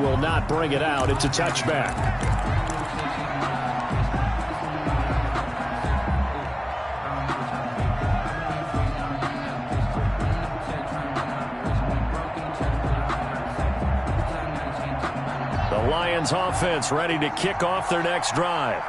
will not bring it out. It's a touchback. The Lions offense ready to kick off their next drive.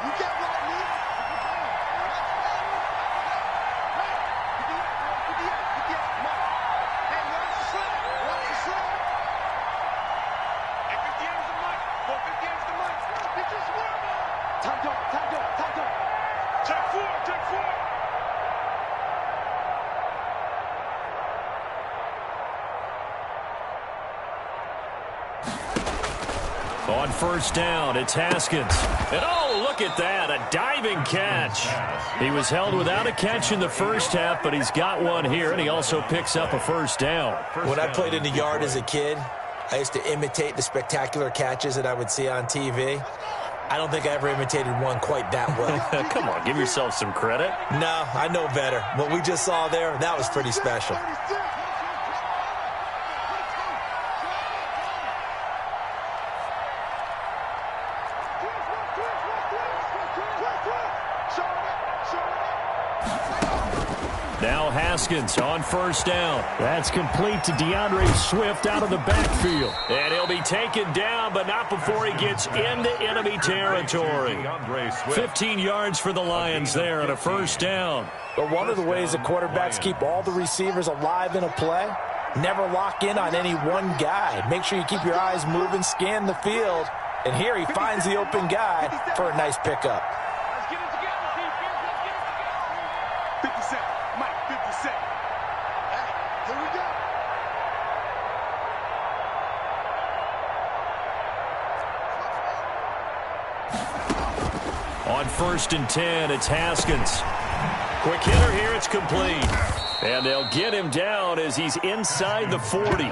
On first down, it's Haskins. And oh, look at that, a diving catch. He was held without a catch in the first half, but he's got one here, and he also picks up a first down. When I played in the yard as a kid, I used to imitate the spectacular catches that I would see on TV. I don't think I ever imitated one quite that well. Come on, give yourself some credit. No, I know better. What we just saw there, that was pretty special. Now Haskins on first down. That's complete to DeAndre Swift out of the backfield. And he'll be taken down, but not before he gets into enemy territory. 15 yards for the Lions there on a first down. But one of the ways that quarterbacks keep all the receivers alive in a play, never lock in on any one guy. Make sure you keep your eyes moving, scan the field. And here he finds the open guy for a nice pickup. On first and 10, it's Haskins. Quick hitter here, it's complete. And they'll get him down as he's inside the 40.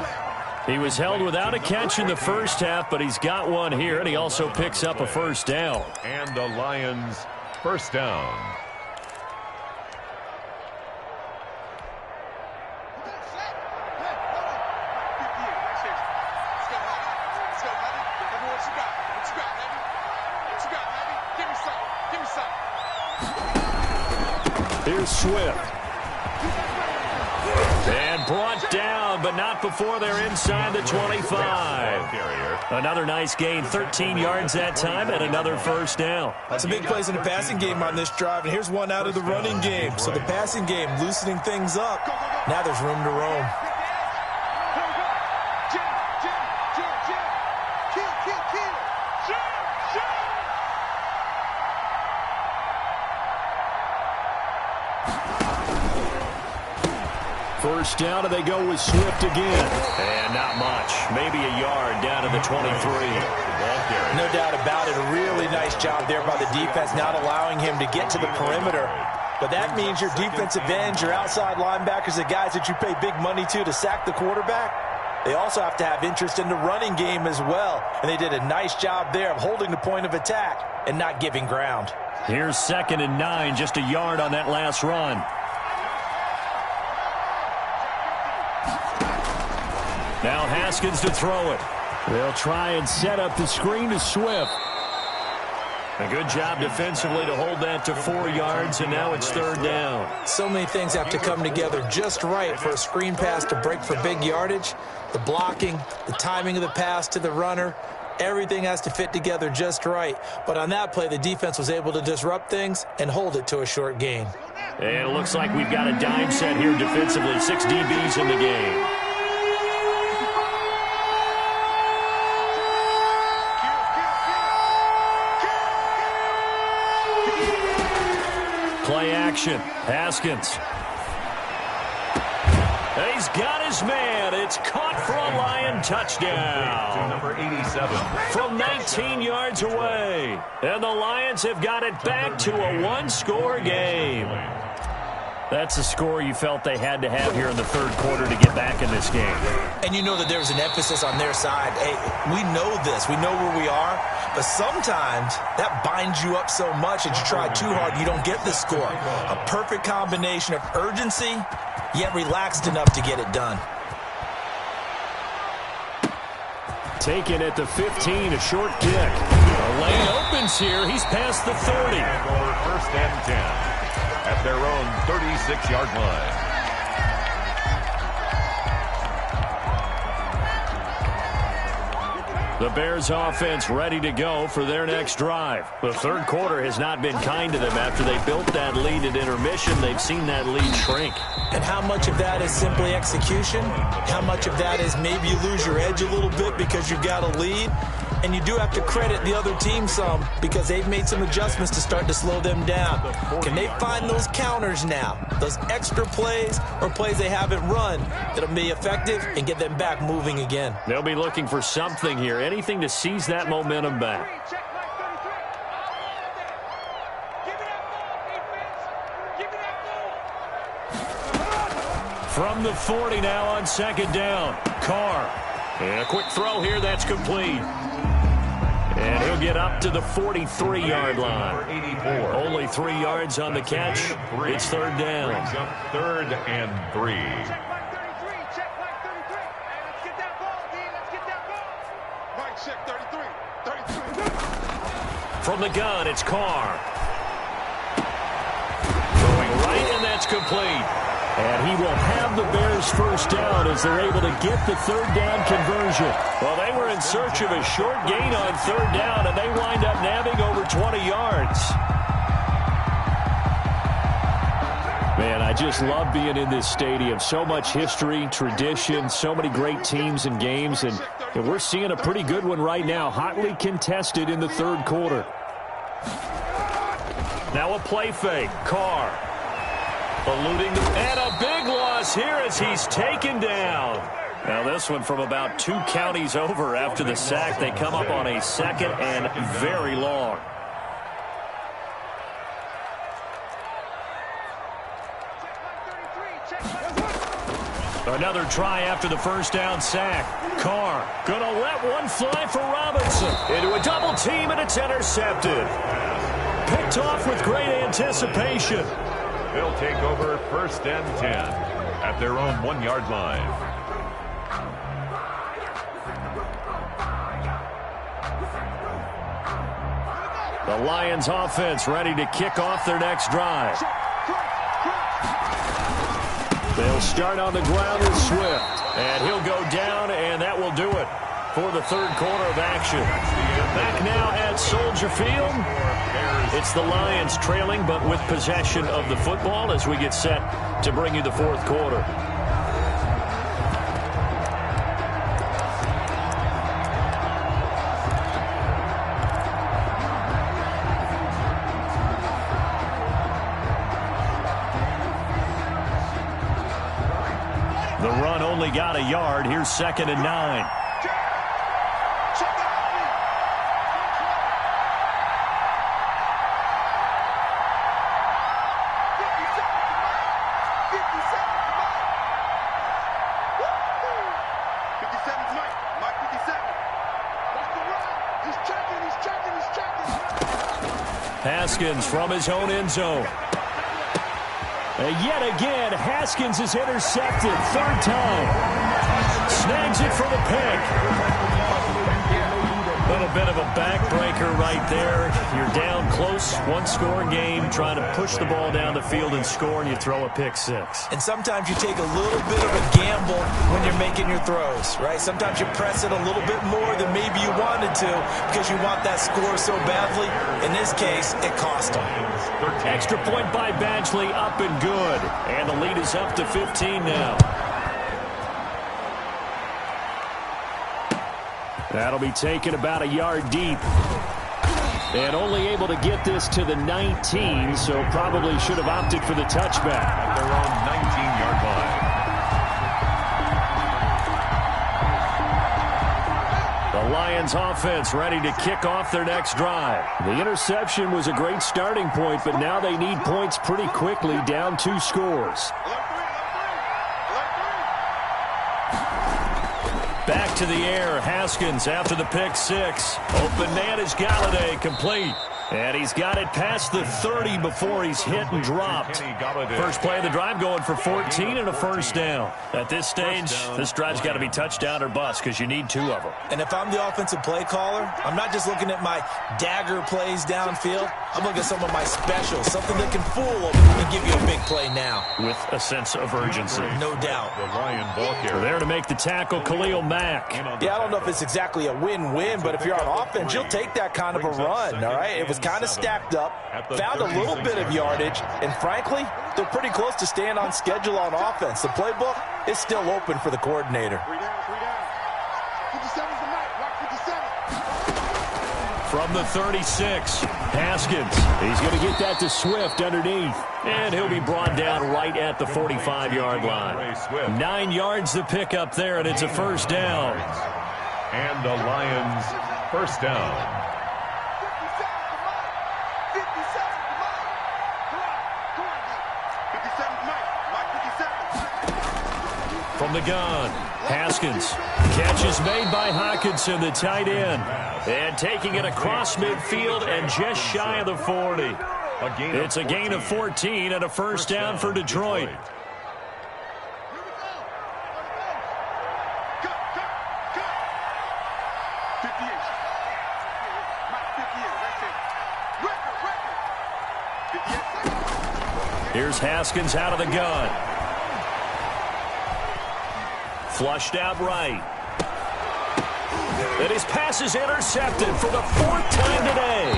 He was held without a catch in the first half, but he's got one here, and he also picks up a first down. And the Lions first down. Here's Swift. And brought down, but not before they're inside the 25. Another nice gain, 13 yards that time, and another first down. Some big plays in the passing game on this drive, and here's one out of the running game. So the passing game loosening things up. Now there's room to roam. First down, and they go with Swift again. And not much. Maybe a yard down to the 23. No doubt about it. A really nice job there by the defense, not allowing him to get to the perimeter. But that means your defensive ends, your outside linebackers, the guys that you pay big money to sack the quarterback, they also have to have interest in the running game as well. And they did a nice job there of holding the point of attack and not giving ground. Here's 2nd and 9, just a yard on that last run. Now Haskins to throw it. They'll try and set up the screen to Swift. A good job defensively to hold that to 4 yards, and now it's 3rd down. So many things have to come together just right for a screen pass to break for big yardage. The blocking, the timing of the pass to the runner, everything has to fit together just right. But on that play, the defense was able to disrupt things and hold it to a short gain. And it looks like we've got a dime set here defensively. 6 DBs in the game. Play action. Haskins. And he's got his man. It's caught for a Lion touchdown. Number 87. From 19 yards away. And the Lions have got it back to a one-score game. That's a score you felt they had to have here in the 3rd quarter to get back in this game. And you know that there's an emphasis on their side. Hey, we know this. We know where we are. But sometimes that binds you up so much that you try too hard, you don't get the score. A perfect combination of urgency, yet relaxed enough to get it done. taken at the 15, a short kick. The lane opens here. He's past the 30. For first and 10 at their own 36-yard line. The Bears offense ready to go for their next drive. The third quarter has not been kind to them after they built that lead at intermission. They've seen that lead shrink. And how much of that is simply execution? How much of that is maybe you lose your edge a little bit because you've got a lead? And you do have to credit the other team some because they've made some adjustments to start to slow them down. Can they find those counters now, those extra plays or plays they haven't run that'll be effective and get them back moving again? They'll be looking for something here, anything to seize that momentum back. From the 40 now on second down, Carr. And a quick throw here, that's complete. And he'll get up to the 43-yard line. 84. Only 3 yards on the catch. It's third down. Brings up 3rd and 3. From the gun, it's Carr. Throwing right, and that's complete. And he will have the Bears first down as they're able to get the third down conversion. Well, they were in search of a short gain on third down, and they wind up nabbing over 20 yards. Man, I just love being in this stadium. So much history, tradition, so many great teams and games, and we're seeing a pretty good one right now, hotly contested in the third quarter. Now a play fake. Carr. Eluding, and a big loss here as he's taken down. Now this one from about 2 counties over after the sack. They come up on a second and very long. Another try after the first down sack. Carr gonna let one fly for Robinson. Into a double team, and it's intercepted. Picked off with great anticipation. They'll take over 1st and 10 at their own 1-yard line. The Lions offense ready to kick off their next drive. They'll start on the ground with Swift. And he'll go down, and that will do it for the third quarter of action. Back now at Soldier Field. It's the Lions trailing, but with possession of the football as we get set to bring you the fourth quarter. The run only got a yard. Here's 2nd and 9. Haskins from his own end zone. And yet again, Haskins is intercepted. 3rd time. Snags it for the pick. A little bit of a backbreaker right there. You're down close, 1-score game, trying to push the ball down the field and score, and you throw a pick 6. And sometimes you take a little bit of a gamble when you're making your throws, right? Sometimes you press it a little bit more than maybe you wanted to because you want that score so badly. In this case, it cost them. Extra point by Badgley, up and good. And the lead is up to 15 now. That'll be taken about a yard deep. And only able to get this to the 19, so probably should have opted for the touchback. At their own 19-yard line. The Lions offense ready to kick off their next drive. The interception was a great starting point, but now they need points pretty quickly, down 2 scores. Back to the air, Haskins after the pick 6. Open man is Galladay, complete. And he's got it past the 30 before he's hit and dropped. First play of the drive going for 14 and a first down. At this stage, this drive's got to be touchdown or bust because you need 2 of them. And if I'm the offensive play caller, I'm not just looking at my dagger plays downfield. I'm looking at some of my specials, something that can fool them and give you a big play now. With a sense of urgency. No doubt. We're there to make the tackle, Khalil Mack. Yeah, I don't know if it's exactly a win-win, but if you're on offense, you'll take that kind of a run, all right? It was kind of stacked up, found a little bit of yardage, and frankly, they're pretty close to staying on schedule on offense. The playbook is still open for the coordinator. From the 36, Haskins. He's going to get that to Swift underneath. And he'll be brought down right at the 45-yard line. 9 yards to pick up there, and it's a first down. And the Lions first down. From the gun, Haskins. Catch is made by Hockenson, the tight end. And taking it across midfield and just shy of the 40. It's a gain of 14 and a first down for Detroit. Here's Haskins out of the gun. Flushed out right. And his pass is intercepted for the 4th time today.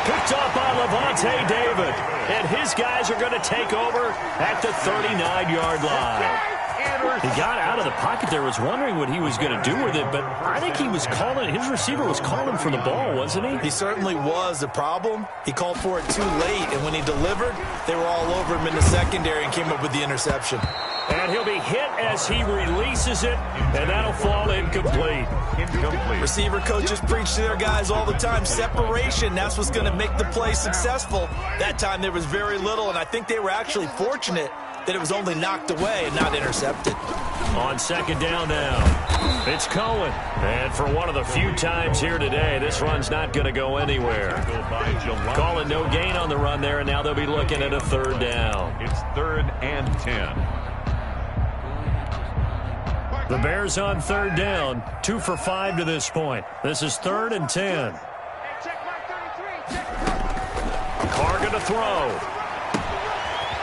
Picked up by Levante David. And his guys are going to take over at the 39-yard line. He got out of the pocket there, was wondering what he was going to do with it, but I think he was calling, his receiver was calling for the ball, wasn't he? He certainly was. The problem, he called for it too late, and when he delivered, they were all over him in the secondary and came up with the interception. And he'll be hit as he releases it, and that'll fall incomplete. Receiver coaches preach to their guys all the time. Separation, that's what's going to make the play successful. That time there was very little, and I think they were actually fortunate that it was only knocked away and not intercepted. On second down now, it's Cohen. And for one of the few times here today, this run's not going to go anywhere. Calling no gain on the run there, and now they'll be looking at a 3rd down. It's 3rd and 10. The Bears on 3rd down, 2 for 5 to this point. This is 3rd and 10. Carr going to throw.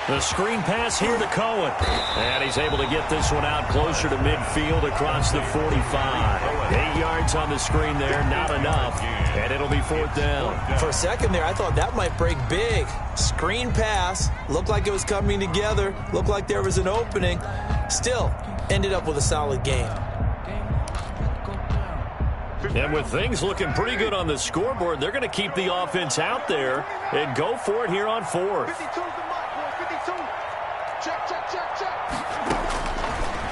The screen pass here to Cohen. And he's able to get this one out closer to midfield across the 45. 8 yards on the screen there, not enough. And it'll be 4th down. For a second there, I thought that might break big. Screen pass. Looked like it was coming together. Looked like there was an opening. Still, ended up with a solid game. And with things looking pretty good on the scoreboard, they're going to keep the offense out there and go for it here on 4th.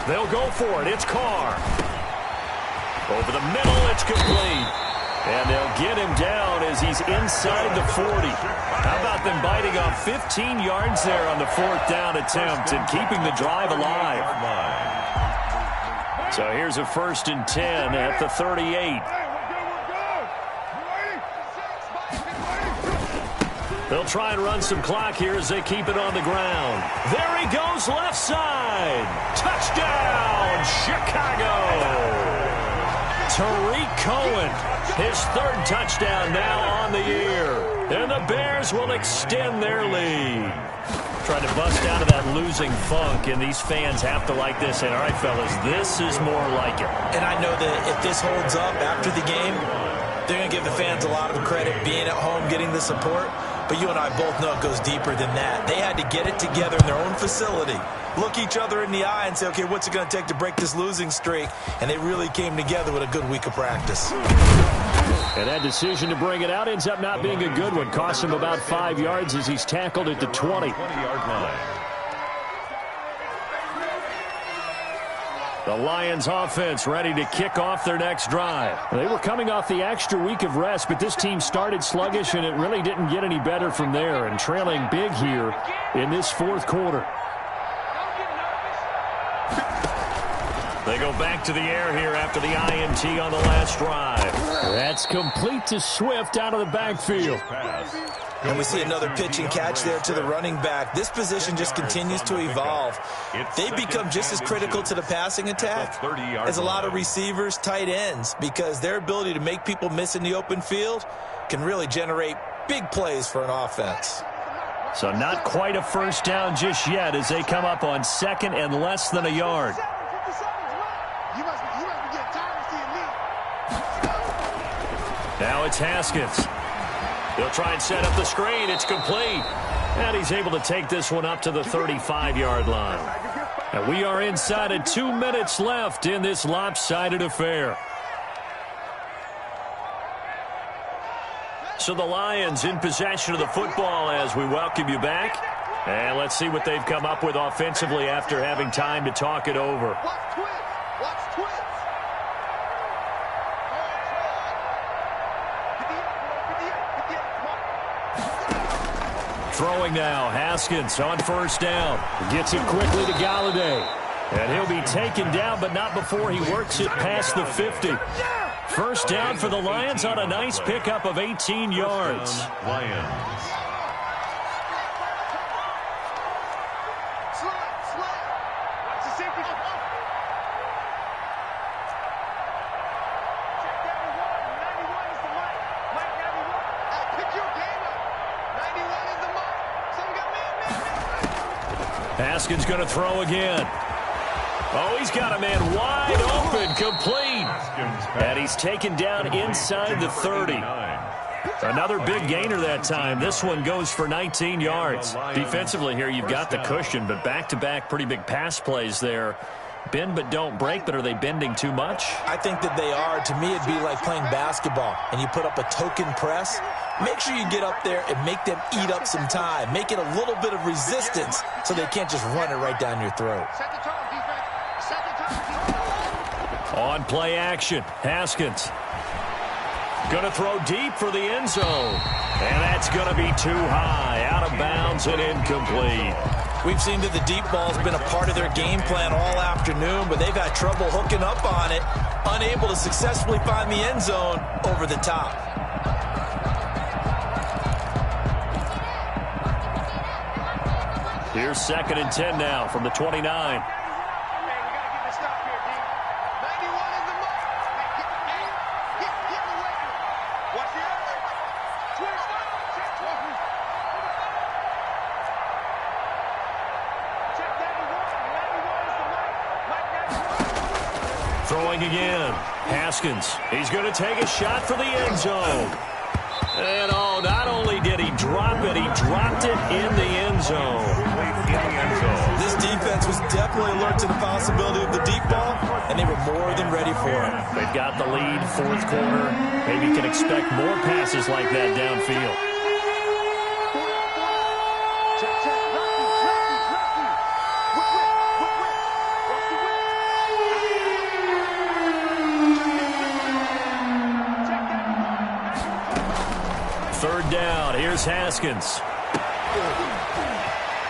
They'll go for it. It's Carr. Over the middle, it's complete. And they'll get him down as he's inside the 40. How about them biting off 15 yards there on the 4th down attempt and keeping the drive alive? So here's a 1st and 10 at the 38. They'll try and run some clock here as they keep it on the ground. There he goes, left side. Touchdown, Chicago. Tariq Cohen, his 3rd touchdown now on the year. And the Bears will extend their lead. Trying to bust out of that losing funk, and these fans have to like this. And all right, fellas, this is more like it. And I know that if this holds up after the game, they're going to give the fans a lot of credit being at home, getting the support. But you and I both know it goes deeper than that. They had to get it together in their own facility, look each other in the eye and say, okay, what's it going to take to break this losing streak? And they really came together with a good week of practice. And that decision to bring it out ends up not being a good one. Cost him about 5 yards as he's tackled at the 20. 20-yard line. The Lions offense ready to kick off their next drive. They were coming off the extra week of rest, but this team started sluggish, and it really didn't get any better from there, and trailing big here in this 4th quarter. They go back to the air here after the INT on the last drive. That That's complete to Swift out of the backfield. And we see another pitch and catch there to the running back. This position just continues to evolve. They become just as critical to the passing attack as a lot of receivers, tight ends, because their ability to make people miss in the open field can really generate big plays for an offense. So not quite a first down just yet as they come up on second and less than a yard. Now it's Haskins. He'll try and set up the screen. It's complete. And he's able to take this one up to the 35-yard line. And we are inside of 2 minutes left in this lopsided affair. So the Lions in possession of the football as we welcome you back. And let's see what they've come up with offensively after having time to talk it over. Throwing now, Haskins on first down. Gets it quickly to Galladay. And he'll be taken down, but not before he works it past the 50. First down for the Lions on a nice pickup of 18 yards. Lions. Haskins going to throw again. Oh, he's got a man wide open, complete. And he's taken down inside the 30. Another big gainer that time. This one goes for 19 yards. Defensively here, you've got the cushion, but back-to-back pretty big pass plays there. Bend but don't break, but are they bending too much? I think that they are. To me, it'd be like playing basketball, and you put up a token press. Make sure you get up there and make them eat up some time. Make it a little bit of resistance so they can't just run it right down your throat. On play action, Haskins. Going to throw deep for the end zone. And that's going to be too high, out of bounds and incomplete. We've seen that the deep ball's been a part of their game plan all afternoon, but they've had trouble hooking up on it, unable to successfully find the end zone over the top. Here's 2nd and 10 now from the 29. Throwing again. Haskins. He's going to take a shot for the end zone. And oh, not only did he drop it, he dropped it in the end zone. This defense was definitely alert to the possibility of the deep ball, and they were more than ready for it. They've got the lead, fourth quarter. Maybe can expect more passes like that downfield. Third down, here's Haskins.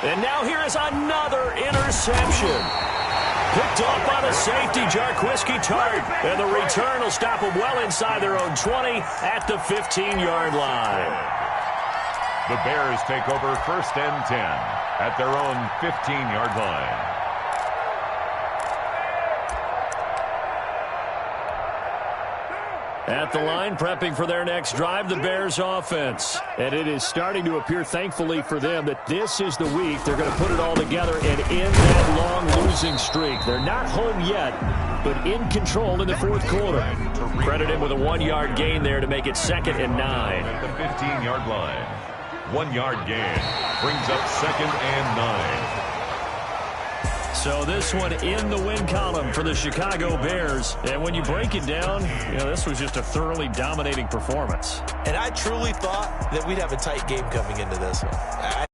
And now here is another interception. Picked off by the safety, Jarquiski Tart. And the return will stop them well inside their own 20 at the 15-yard line. The Bears take over 1st and 10 at their own 15-yard line. At the line, prepping for their next drive, the Bears offense. And it is starting to appear, thankfully for them, that this is the week they're going to put it all together and end that long losing streak. They're not home yet, but in control in the fourth quarter. Credit him with a 1-yard gain there to make it 2nd and 9. At the 15-yard line. 1-yard gain brings up 2nd and 9. So this one in the win column for the Chicago Bears. And when you break it down, this was just a thoroughly dominating performance. And I truly thought that we'd have a tight game coming into this one.